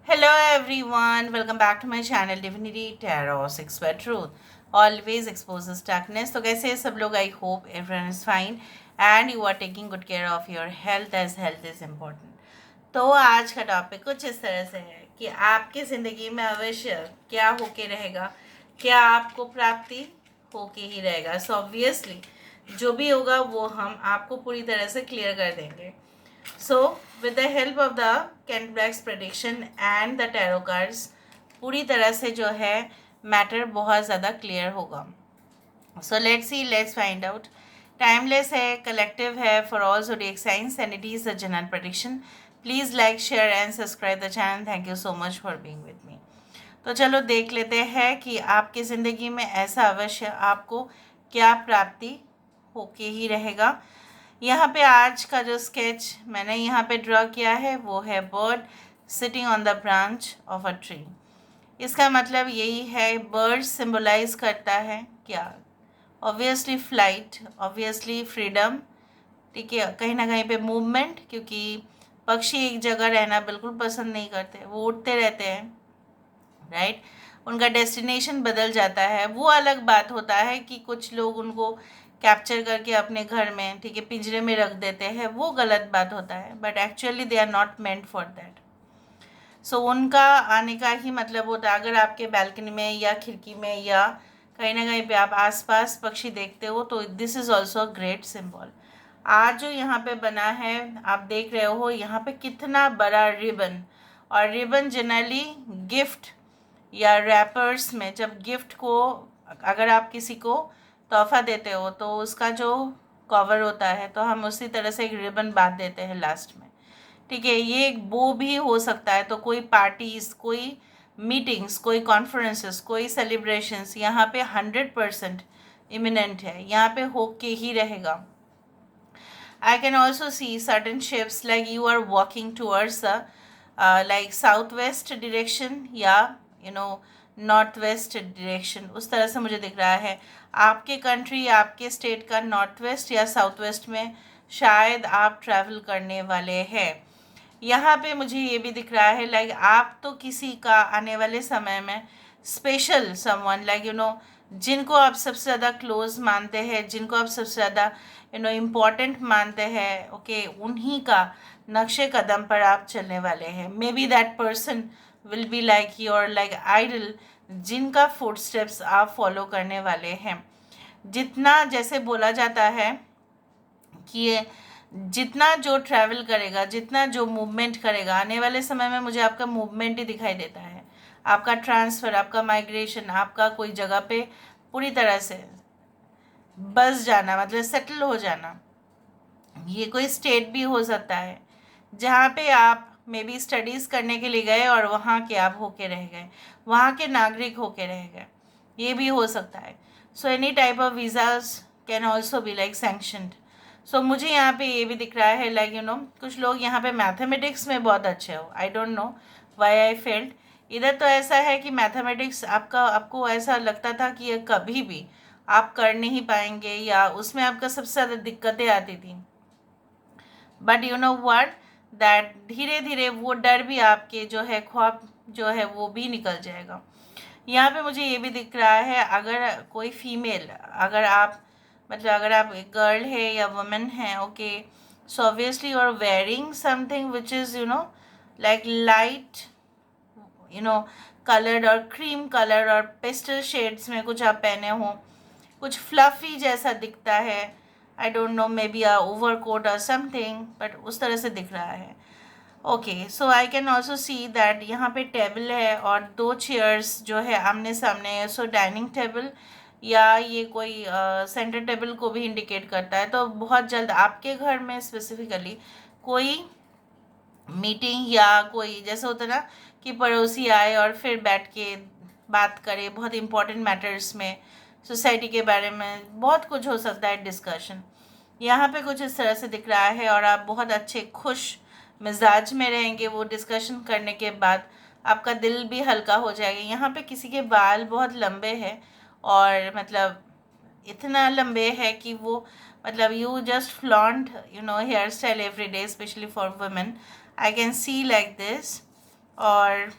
Hello everyone, welcome back to my channel Divinity Tarot 6 Word Truth. Always exposes darkness. तो कैसे हैं सब लोग? I hope everyone is fine and you are taking good care of your health as health is important. तो आज का topic कुछ इस तरह से है कि आपकी ज़िंदगी में अवश्य क्या होके रहेगा, क्या आपको प्राप्ति होके ही रहेगा. सो ऑब्वियसली जो भी होगा वो हम आपको पूरी तरह से क्लियर कर देंगे. So, with the help of the Kent Black's prediction and the tarot cards, पूरी तरह से जो है मैटर बहुत ज़्यादा क्लियर होगा. So let's see, let's find out. Timeless है, collective है for all zodiac signs and it is a general prediction. Please like, share and subscribe the channel. Thank you so much for being with me. तो चलो देख लेते हैं कि आपकी ज़िंदगी में ऐसा अवश्य आपको क्या प्राप्ति होके ही रहेगा. यहाँ पे आज का जो स्केच मैंने यहाँ पे ड्रॉ किया है वो है bird sitting on the branch of a tree. इसका मतलब यही है, बर्ड सिंबलाइज करता है क्या? ऑब्वियसली फ्लाइट, ऑब्वियसली फ्रीडम, ठीक है, कहीं ना कहीं पे मूवमेंट, क्योंकि पक्षी एक जगह रहना बिल्कुल पसंद नहीं करते, वो उड़ते रहते हैं, राइट. उनका डेस्टिनेशन बदल जाता है. वो अलग बात होता है कि कुछ लोग उनको कैप्चर करके अपने घर में, ठीक है, पिंजरे में रख देते हैं, वो गलत बात होता है. But actually they are not meant for that. So उनका आने का ही मतलब होता है, अगर आपके बैल्कनी में या खिड़की में या कहीं ना कहीं पे आप आसपास पक्षी देखते हो तो this is also a great symbol. आज जो यहाँ पे बना है आप देख रहे हो, यहाँ पे कितना बड़ा रिबन. और रिबन जनरली गिफ्ट या रैपर्स में, जब गिफ्ट को अगर आप किसी को तोहफा देते हो तो उसका जो कवर होता है तो हम उसी तरह से एक रिबन बांध देते हैं लास्ट में, ठीक है. ये एक बो भी हो सकता है. तो कोई पार्टीज, कोई मीटिंग्स, कोई कॉन्फ्रेंसेस, कोई सेलिब्रेशंस यहाँ पे 100% इमिनेंट है, यहाँ पे होके ही रहेगा. I can also see certain shapes like you are walking towards the like southwest direction या you know north west direction. उस तरह से मुझे दिख रहा है. आपके कंट्री, आपके स्टेट का नॉर्थ वेस्ट या साउथ वेस्ट में शायद आप ट्रैवल करने वाले हैं. यहाँ पे मुझे ये भी दिख रहा है लाइक आप तो किसी का आने वाले समय में स्पेशल समवन, लाइक जिनको आप सबसे ज़्यादा क्लोज मानते हैं, जिनको आप सबसे ज़्यादा इम्पॉर्टेंट मानते हैं, ओके, उन्हीं का नक्शे कदम पर आप चलने वाले हैं. Maybe that person will be like your like idol, जिनका फुट स्टेप्स आप फॉलो करने वाले हैं. जितना जैसे बोला जाता है कि ये जितना जो ट्रैवल करेगा, जितना जो मूवमेंट करेगा, आने वाले समय में मुझे आपका मूवमेंट ही दिखाई देता है. आपका ट्रांसफ़र, आपका माइग्रेशन, आपका कोई जगह पे पूरी तरह से बस जाना, मतलब सेटल हो जाना. ये कोई स्टेट भी हो सकता है जहाँ पे आप मे बी स्टडीज़ करने के लिए गए और वहाँ के आप होके रह गए, वहाँ के नागरिक होके रह गए, ये भी हो सकता है. So any type of visas can also be like sanctioned. So मुझे यहाँ पे ये भी दिख रहा है लाइक कुछ लोग यहाँ पे मैथमेटिक्स में बहुत अच्छे हो. आई don't know why I felt. इधर तो ऐसा है कि मैथमेटिक्स आपको ऐसा लगता था कि ये कभी भी आप कर नहीं पाएंगे या उसमें आपका सबसे ज़्यादा दिक्कतें आती थी. But you know what, that धीरे धीरे वो डर भी आपके जो है, ख्वाब जो है वो भी निकल जाएगा. यहाँ पे मुझे ये भी दिख रहा है, अगर कोई फीमेल, अगर आप मतलब अगर आप एक गर्ल है या वुमेन है, okay, so obviously you are wearing something which is like light coloured और क्रीम कलर और पेस्टल शेड्स में कुछ आप पहने हो, कुछ फ्लफी जैसा दिखता है. I don't know, maybe a overcoat और समथिंग, बट उस तरह से दिख रहा है. Okay, so I can also see that यहाँ पे टेबल है और दो चेयर्स जो है आमने सामने है. सो डाइनिंग टेबल या ये कोई सेंटर टेबल को भी इंडिकेट करता है. तो बहुत जल्द आपके घर में स्पेसिफिकली कोई मीटिंग या कोई जैसे होता है ना कि पड़ोसी आए और फिर बैठ के बात करे बहुत इंपॉर्टेंट मैटर्स में, सोसाइटी के बारे में बहुत कुछ हो सकता है डिस्कशन. यहाँ पे कुछ इस तरह से दिख रहा है और आप बहुत अच्छे खुश मिजाज में रहेंगे वो डिस्कशन करने के बाद. आपका दिल भी हल्का हो जाएगा. यहाँ पे किसी के बाल बहुत लंबे हैं और मतलब इतना लंबे है कि वो मतलब you just flaunt hair style every day, specially for women. I can see like this. और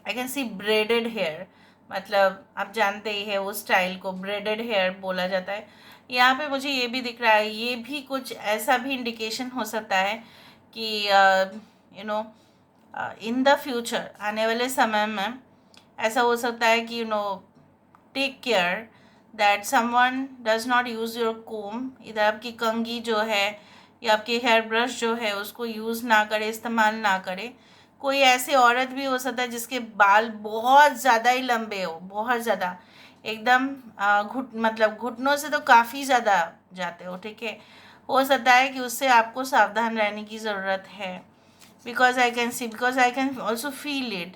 I can see braided hair, मतलब आप जानते ही है उस स्टाइल को ब्रेडेड हेयर बोला जाता है। यहाँ पे मुझे ये भी दिख रहा है, ये भी कुछ ऐसा भी इंडिकेशन हो सकता है कि you know in the future, आने वाले समय में ऐसा हो सकता है कि take care that someone does not use your comb, इधर आपकी कंघी जो है या आपकी हेयर ब्रश जो है उसको यूज़ ना करे, इस्तेमाल ना करे। कोई ऐसी औरत भी हो सकता है जिसके बाल बहुत ज़्यादा ही लंबे हो, बहुत ज़्यादा एकदम मतलब घुटनों से तो काफ़ी ज़्यादा जाते हो, ठीक है। हो सकता है कि उससे आपको सावधान रहने की ज़रूरत है, because I can also feel it.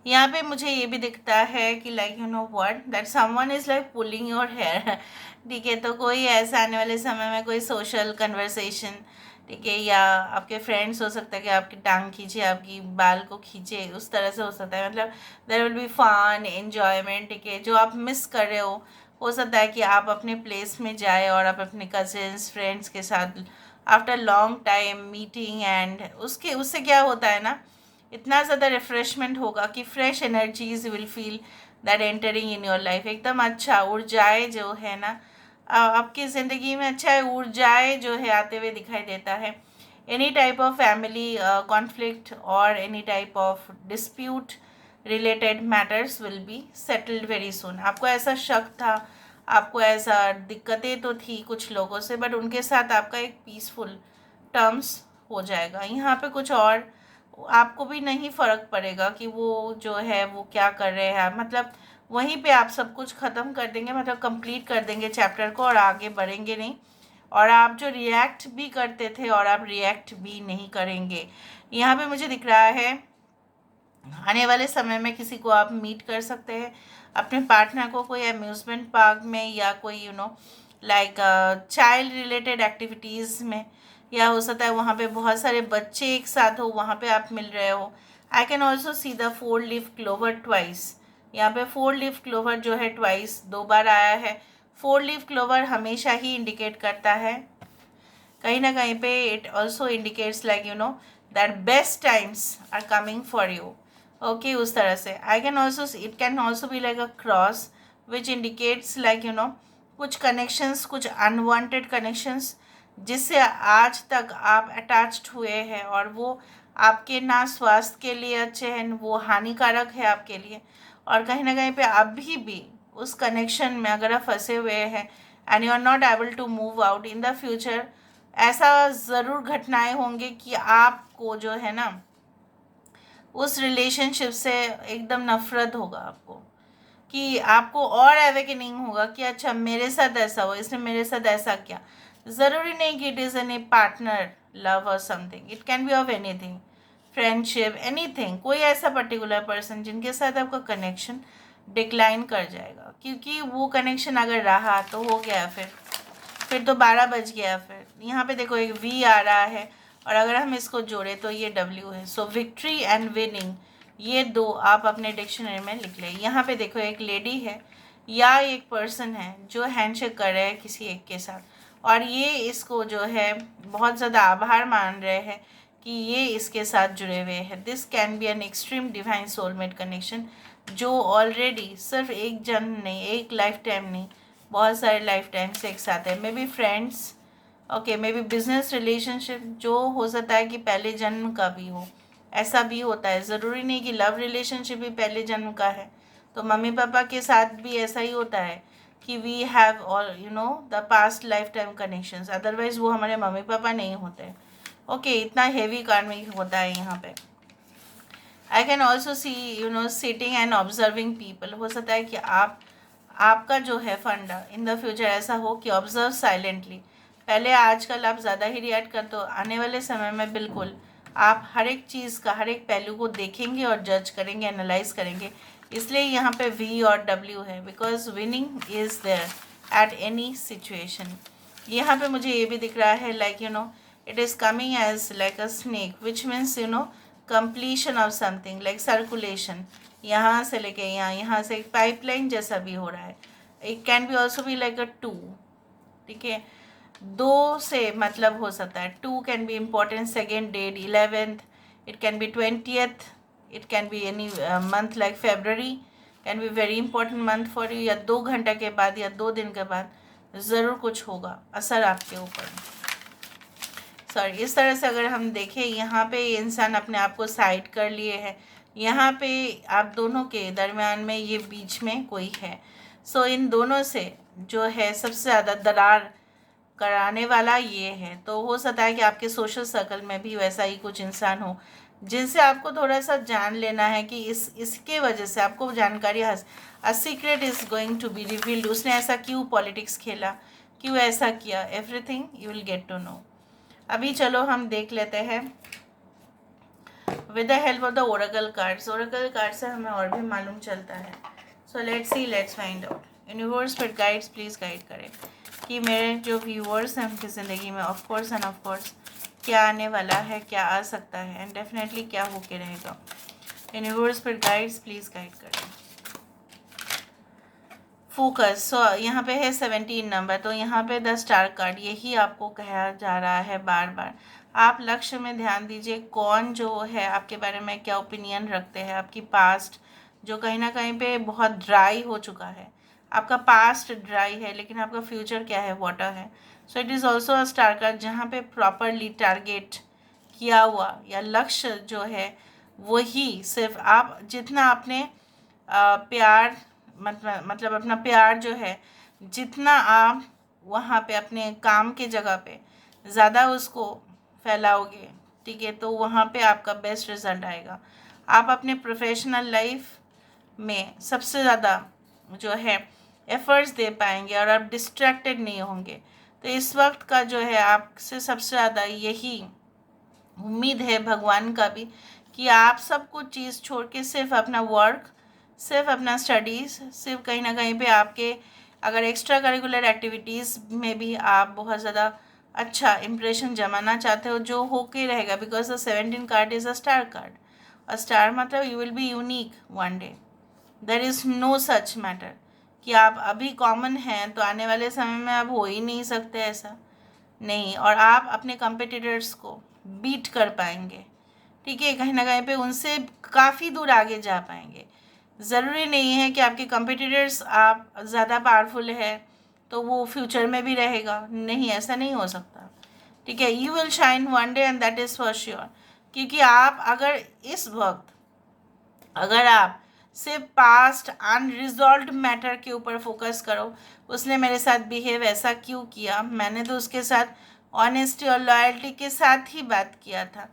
यहाँ पे मुझे ये भी दिखता है कि like what that someone is like pulling your hair, ठीक है। तो कोई ऐसा आने वाले समय में कोई सोशल कन्वर्सेशन, ठीक है, या आपके फ्रेंड्स हो सकता है कि आपकी टांग खींचे, आपकी बाल को खींचे, उस तरह से हो सकता है। मतलब there will be fun enjoyment, ठीक है, जो आप मिस कर रहे हो सकता है कि आप अपने प्लेस में जाए और आप अपने कजिन्स फ्रेंड्स के साथ after long time meeting, and उससे क्या होता है ना, इतना ज़्यादा रिफ्रेशमेंट होगा कि fresh energies will feel that entering in your life. एकदम अच्छा ऊर्जाएं जो है ना आपकी ज़िंदगी में, अच्छा है ऊर्जाएं जो है आते हुए दिखाई देता है। Any type of family conflict और any type of dispute related matters will be settled very soon. आपको ऐसा शक था, आपको ऐसा दिक्कतें तो थी कुछ लोगों से, बट उनके साथ आपका एक पीसफुल टर्म्स हो जाएगा। यहाँ पे कुछ और आपको भी नहीं फ़र्क पड़ेगा कि वो जो है वो क्या कर रहे हैं, मतलब वहीं पे आप सब कुछ ख़त्म कर देंगे, मतलब कंप्लीट कर देंगे चैप्टर को और आगे बढ़ेंगे नहीं। और आप जो रिएक्ट भी करते थे और आप रिएक्ट भी नहीं करेंगे। यहाँ पे मुझे दिख रहा है आने वाले समय में किसी को आप मीट कर सकते हैं, अपने पार्टनर को कोई अम्यूज़मेंट पार्क में या कोई लाइक चाइल्ड रिलेटेड एक्टिविटीज़ में, या हो सकता है वहाँ पे बहुत सारे बच्चे एक साथ हो, वहाँ पे आप मिल रहे हो। आई can also see the 4 leaf clover twice. यहाँ पे 4 लीफ क्लोवर जो है ट्वाइस 2 बार आया है। 4 लीफ क्लोवर हमेशा ही इंडिकेट करता है कहीं ना कहीं पे, it also indicates like that best times are coming for you. Okay, उस तरह से I can also, it can also be like a cross which indicates like कुछ कनेक्शंस, कुछ अनवांटेड कनेक्शंस जिससे आज तक आप अटैच्ड हुए हैं और वो आपके ना स्वास्थ्य के लिए अच्छे हैं, वो हानिकारक है आपके लिए। और कहीं ना कहीं पे अभी भी उस कनेक्शन में अगर आप फंसे हुए हैं and you are not able to move out in the future, ऐसा ज़रूर घटनाएं होंगी कि आपको जो है ना उस रिलेशनशिप से एकदम नफरत होगा आपको, कि आपको और अवेकनिंग होगा कि अच्छा मेरे साथ ऐसा हुआ, इसने मेरे साथ ऐसा किया। ज़रूरी नहीं कि it is any partner love और something, it can be of anything, friendship, anything. कोई ऐसा पर्टिकुलर पर्सन जिनके साथ आपका कनेक्शन डिक्लाइन कर जाएगा, क्योंकि वो कनेक्शन अगर रहा तो हो गया, फिर तो 12 बज गया। फिर यहाँ पे देखो एक वी आ रहा है और अगर हम इसको जोड़े तो ये डब्ल्यू है। सो विक्ट्री एंड विनिंग, ये 2 आप अपने डिक्शनरी में लिख लें। यहाँ पे देखो एक लेडी है या एक पर्सन है जो हैंडशेक कर रहे हैं किसी एक के साथ और ये इसको जो है बहुत ज़्यादा आभार मान रहे हैं कि ये इसके साथ जुड़े हुए हैं। This can be an extreme divine soulmate connection जो ऑलरेडी सिर्फ एक जन्म नहीं, एक लाइफ टाइम नहीं, बहुत सारे लाइफ टाइम से एक साथ है। May be friends, okay, may be business relationship, जो हो सकता है कि पहले जन्म का भी हो, ऐसा भी होता है। ज़रूरी नहीं कि लव रिलेशनशिप भी पहले जन्म का है। तो मम्मी पापा के साथ भी ऐसा ही होता है कि we have all the past life time connections, otherwise वो हमारे मम्मी पापा नहीं होते। ओके, इतना हेवी कार्मिक होता है यहाँ पे। आई can also C sitting and observing people. हो सकता है कि आपका जो है फंडा इन द फ्यूचर ऐसा हो कि ऑब्जर्व साइलेंटली। पहले आजकल आप ज़्यादा ही रिएक्ट करते हो, आने वाले समय में बिल्कुल आप हर एक चीज़ का हर एक पहलू को देखेंगे और जज करेंगे, एनालाइज करेंगे। इसलिए यहाँ पे वी और डब्ल्यू है, because winning is there at any situation. यहाँ पे मुझे ये भी दिख रहा है like it is coming as like a snake which means completion of something like circulation, यहाँ से लेके यहाँ से एक पाइपलाइन जैसा भी हो रहा है। It can B also be like अ 2, ठीक है, 2 से मतलब हो सकता है 2 can be important, second date, 11th, it can be 20th, it can be any month like February, can be very important month for you, या 2 घंटे के बाद या 2 दिन के बाद ज़रूर कुछ होगा असर आपके ऊपर। सॉरी, इस तरह से अगर हम देखें, यहाँ पे ये इंसान अपने आप को साइड कर लिए है, यहाँ पे आप दोनों के दरमियान में ये बीच में कोई है। सो इन दोनों से जो है सबसे ज़्यादा दरार कराने वाला ये है। तो हो सकता है कि आपके सोशल सर्कल में भी वैसा ही कुछ इंसान हो जिनसे आपको थोड़ा सा जान लेना है कि इसके वजह से आपको जानकारी a secret is going to be revealed. उसने ऐसा क्यों पॉलिटिक्स खेला, क्यों ऐसा किया, everything you will get to know. अभी चलो हम देख लेते हैं with the help of the oracle cards. Oracle card से हमें और भी मालूम चलता है। So let's see, let's find out. Universe पर गाइड्स प्लीज़ गाइड करें कि मेरे जो व्यूअर्स हैं उनकी ज़िंदगी में of course end of course क्या आने वाला है, क्या आ सकता है एंड डेफिनेटली क्या होके रहेगा। यूनिवर्स पर गाइड्स प्लीज़ गाइड करें। फोकस। सो यहाँ पे है 17 नंबर, तो यहाँ पे द स्टार कार्ड, यही आपको कहा जा रहा है बार बार। आप लक्ष्य में ध्यान दीजिए, कौन जो है आपके बारे में क्या ओपिनियन रखते हैं। आपकी पास्ट जो कहीं ना कहीं पे बहुत ड्राई हो चुका है, आपका पास्ट ड्राई है लेकिन आपका फ्यूचर क्या है, वाटर है। So it is also a star card जहाँ पे प्रॉपरली टारगेट किया हुआ या लक्ष्य जो है वही सिर्फ आप जितना आपने प्यार मतलब अपना प्यार जो है जितना आप वहाँ पे अपने काम के जगह पे ज़्यादा उसको फैलाओगे, ठीक है, तो वहाँ पे आपका बेस्ट रिज़ल्ट आएगा। आप अपने प्रोफेशनल लाइफ में सबसे ज़्यादा जो है एफर्ट्स दे पाएंगे और आप डिस्ट्रैक्टेड नहीं होंगे। तो इस वक्त का जो है आपसे सबसे ज़्यादा यही उम्मीद है भगवान का भी कि आप सब कुछ चीज़ छोड़ के सिर्फ अपना वर्क, सिर्फ अपना स्टडीज़, सिर्फ कहीं ना कहीं पे आपके अगर एक्स्ट्रा करिकुलर एक्टिविटीज़ में भी आप बहुत ज़्यादा अच्छा इम्प्रेशन जमाना चाहते हो, जो होके रहेगा। Because the 17 card is a star card. A star मतलब you will be unique one day. There is no such matter कि आप अभी कॉमन हैं तो आने वाले समय में आप हो ही नहीं सकते, ऐसा नहीं। और आप अपने कंपिटिटर्स को बीट कर पाएंगे, ठीक है, कहीं ना कहीं पे उनसे काफ़ी दूर आगे जा पाएंगे। ज़रूरी नहीं है कि आपके कंपिटिटर्स आप ज़्यादा पावरफुल है तो वो फ्यूचर में भी रहेगा, नहीं, ऐसा नहीं हो सकता, ठीक है। You will shine one day and that is for sure. क्योंकि आप अगर इस वक्त अगर आप सिर्फ पास्ट अनरिजॉल्व्ड मैटर के ऊपर फोकस करो, उसने मेरे साथ बिहेव ऐसा क्यों किया, मैंने तो उसके साथ ऑनेस्टी और लॉयल्टी के साथ ही बात किया था,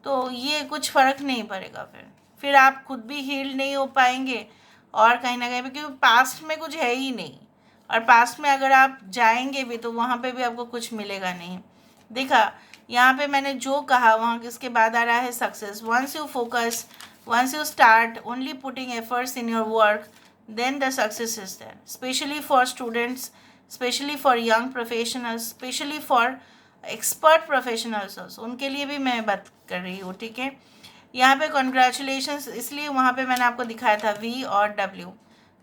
तो ये कुछ फ़र्क नहीं पड़ेगा। फिर आप खुद भी हील नहीं हो पाएंगे और कहीं ना कहीं पे क्योंकि पास्ट में कुछ है ही नहीं, और पास्ट में अगर आप जाएंगे भी तो वहाँ पे भी आपको कुछ मिलेगा नहीं। देखा, यहाँ पे मैंने जो कहा वहाँ किसके बाद आ रहा है success. Once you focus, once you start only putting efforts in your work, then the success is there, especially for students, especially for young professionals, especially for expert professionals also, उनके लिए भी मैं बात कर रही हूँ, ठीक है। यहाँ पे कॉन्ग्रेचुलेशंस, इसलिए वहाँ पे मैंने आपको दिखाया था V और W।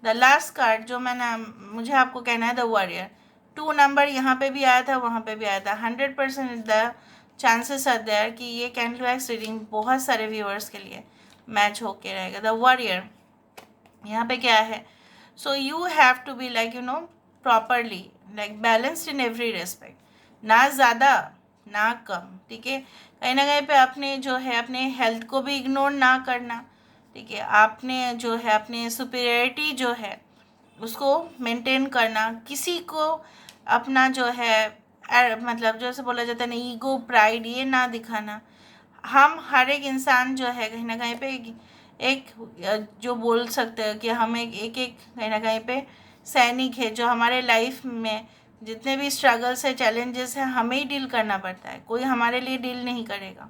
द लास्ट कार्ड जो मुझे आपको कहना है द वॉरियर। 2 नंबर यहाँ पे भी आया था, वहाँ पे भी आया था। 100% द चांसेस आर देयर कि ये कैंडल वैक्स रीडिंग बहुत सारे व्यूअर्स के लिए मैच होके रहेगा। द वॉरियर यहाँ पे क्या है, so you have to be like properly like balanced in every respect, ना ज़्यादा ना कम, ठीक है। कहीं ना कहीं पे अपने जो है अपने हेल्थ को भी इग्नोर ना करना, ठीक है। आपने जो है अपने सुपीरियरिटी जो है उसको मेंटेन करना, किसी को अपना जो है मतलब जैसे बोला जाता है ना ईगो प्राइड, ये ना दिखाना। हम हर एक इंसान जो है कहीं ना कहीं पे एक जो बोल सकते हैं कि हम एक कहीं ना कहीं पे सैनिक है, जो हमारे लाइफ में जितने भी स्ट्रगल्स है, चैलेंजेस हैं, हमें ही डील करना पड़ता है, कोई हमारे लिए डील नहीं करेगा।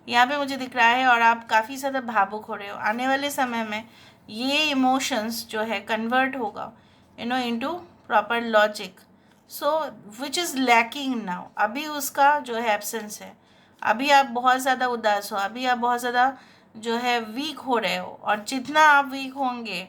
यहाँ पे मुझे दिख रहा है और आप काफ़ी ज़्यादा भावुक हो रहे हो। आने वाले समय में ये इमोशंस जो है कन्वर्ट होगा into proper logic, so which is lacking now. अभी उसका जो है एब्सेंस है। अभी आप बहुत ज़्यादा उदास हो, अभी आप बहुत ज़्यादा जो है वीक हो रहे हो, और जितना आप वीक होंगे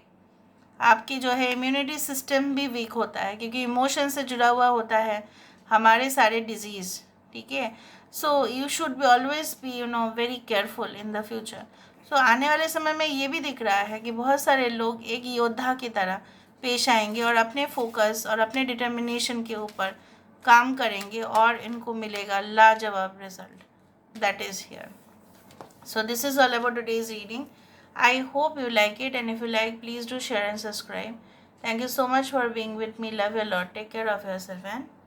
आपकी जो है इम्यूनिटी सिस्टम भी वीक होता है, क्योंकि इमोशन से जुड़ा हुआ होता है हमारे सारे डिजीज़, ठीक है। So you should be always be very careful in the future. So आने वाले समय में ये भी दिख रहा है कि बहुत सारे लोग एक योद्धा की तरह पेश आएंगे और अपने फोकस और अपने डिटर्मिनेशन के ऊपर काम करेंगे और इनको मिलेगा लाजवाब result. That is here. So this is all about today's reading. I hope you like it, and if you like, please do share and subscribe. Thank you so much for being with me. Love you a lot. Take care of yourself and